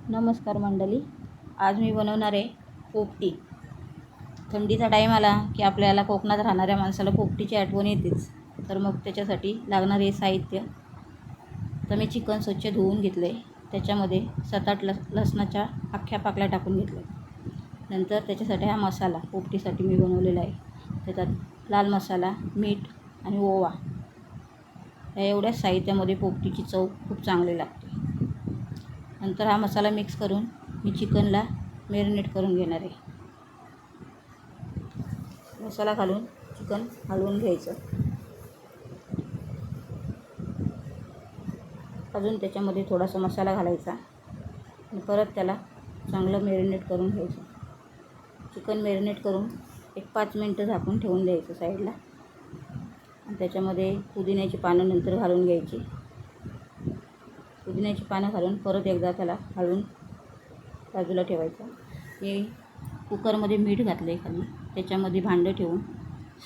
नमस्कार मंडळी, आज मी बनवणार आहे पोपटी। थंडीचा टाईम आला की आपल्याला कोकणात राहणाऱ्या माणसाला पोपटीची आठवण येतेच। तर मग त्याच्यासाठी लागणारे साहित्य, तर मी चिकन स्वच्छ धुवून घेतले। त्याच्यामध्ये 7-8 लसणाच्या अख्ख्या पाकळ्या टाकून घेतल्या। नंतर त्याच्यासाठी हा मसाला पोपटीसाठी मी बनवलेला आहे। त्याच्यात लाल मसाला, मीठ आणि ओवा, या एवढ्या साहित्यामध्ये पोपटीची चव खूप चांगली लागते। नंतर हा मसाला मिक्स करून मी चिकनला मॅरिनेट करून घेणार आहे। मसाला घालून चिकन हलवून घ्यायचं। अजून त्याच्यामध्ये थोडासा मसाला घालायचा आणि परत त्याला चांगलं मॅरिनेट करून घ्यायचं। चिकन मॅरिनेट करून एक 5 मिनिटं झाकून ठेवून द्यायचं साईडला। आणि त्याच्यामध्ये पुदिन्याची पानं नंतर घालून घ्यायची। पुदिन्याची पानं घालून परत एकदा त्याला हलवून बाजूला ठेवायचं। मी कुकरमध्ये मीठ घातलं आहे खाली, त्याच्यामध्ये भांडं ठेवून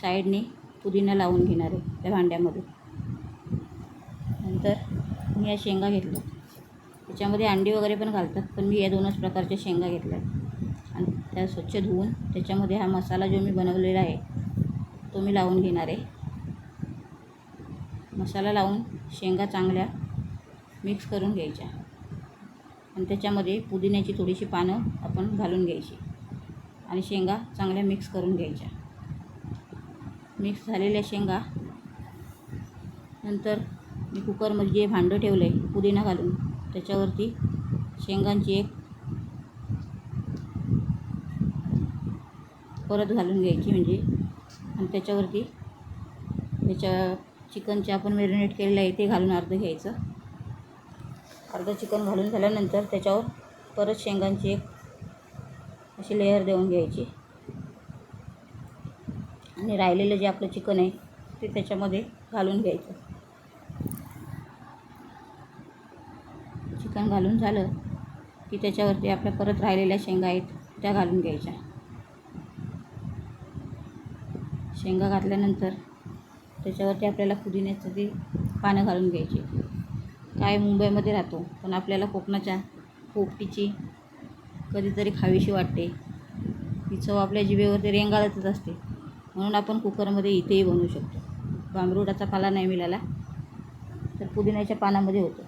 साईडने पुदिना लावून घेणार आहे त्या भांड्यामध्ये। नंतर मी या शेंगा घेतल्या, त्याच्यामध्ये अंडी वगैरे पण घालतात, पण मी या 2च प्रकारच्या शेंगा घेतल्या आणि त्या स्वच्छ धुवून त्याच्यामध्ये हा मसाला जो मी बनवलेला आहे तो मी लावून घेणार आहे। मसाला लावून शेंगा चांगल्या मिक्स करून घ्यायच्या आणि त्याच्यामध्ये पुदिन्याची थोडीशी पानं आपण घालून घ्यायची आणि शेंगा चांगल्या मिक्स करून घ्यायच्या। मिक्स झालेल्या शेंगा नंतर मी कुकरमध्ये जे भांडं ठेवलं आहे पुदिना घालून त्याच्यावरती शेंगांची एक परत घालून घ्यायची म्हणजे, आणि त्याच्यावरती त्याच्या चिकनचे आपण मॅरिनेट केलेलं आहे ते घालून अर्धं घ्यायचं। अर्धं चिकन घालून झाल्यानंतर त्याच्यावर परत शेंगांची एक अशी लेयर देऊन घ्यायची आणि राहिलेलं जे आपलं चिकन आहे ते त्याच्यामध्ये घालून घ्यायचं। चिकन घालून झालं की त्याच्यावरती आपल्या परत राहिलेल्या शेंगा आहेत त्या घालून घ्यायच्या। शेंगा घातल्यानंतर त्याच्यावरती आपल्याला पुदिन्याचं ते पानं घालून घ्यायची। काय मुंबईमध्ये राहतो पण आपल्याला कोकणाच्या पोपटीची कधीतरी खावीशी वाटते, ही चव आपल्या जिभेवरती रेंगाळतच असते। म्हणून आपण कुकरमध्ये इथेही बनवू शकतो। बांबरुटाचा पाला नाही मिळाला तर पुदिन्याच्या पानामध्ये होतं।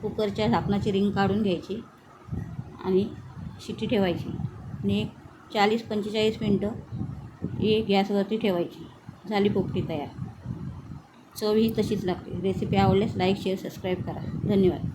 कुकरच्या झाकणाची रिंग काढून घ्यायची आणि शिट्टी ठेवायची आणि 40-45 मिनटं ही गॅसवरती ठेवायची। झाली पोपटी तयार। चव ही तशीच लागते। रेसिपी आवडल्यास लाईक, शेअर, सबस्क्राईब करा। धन्यवाद।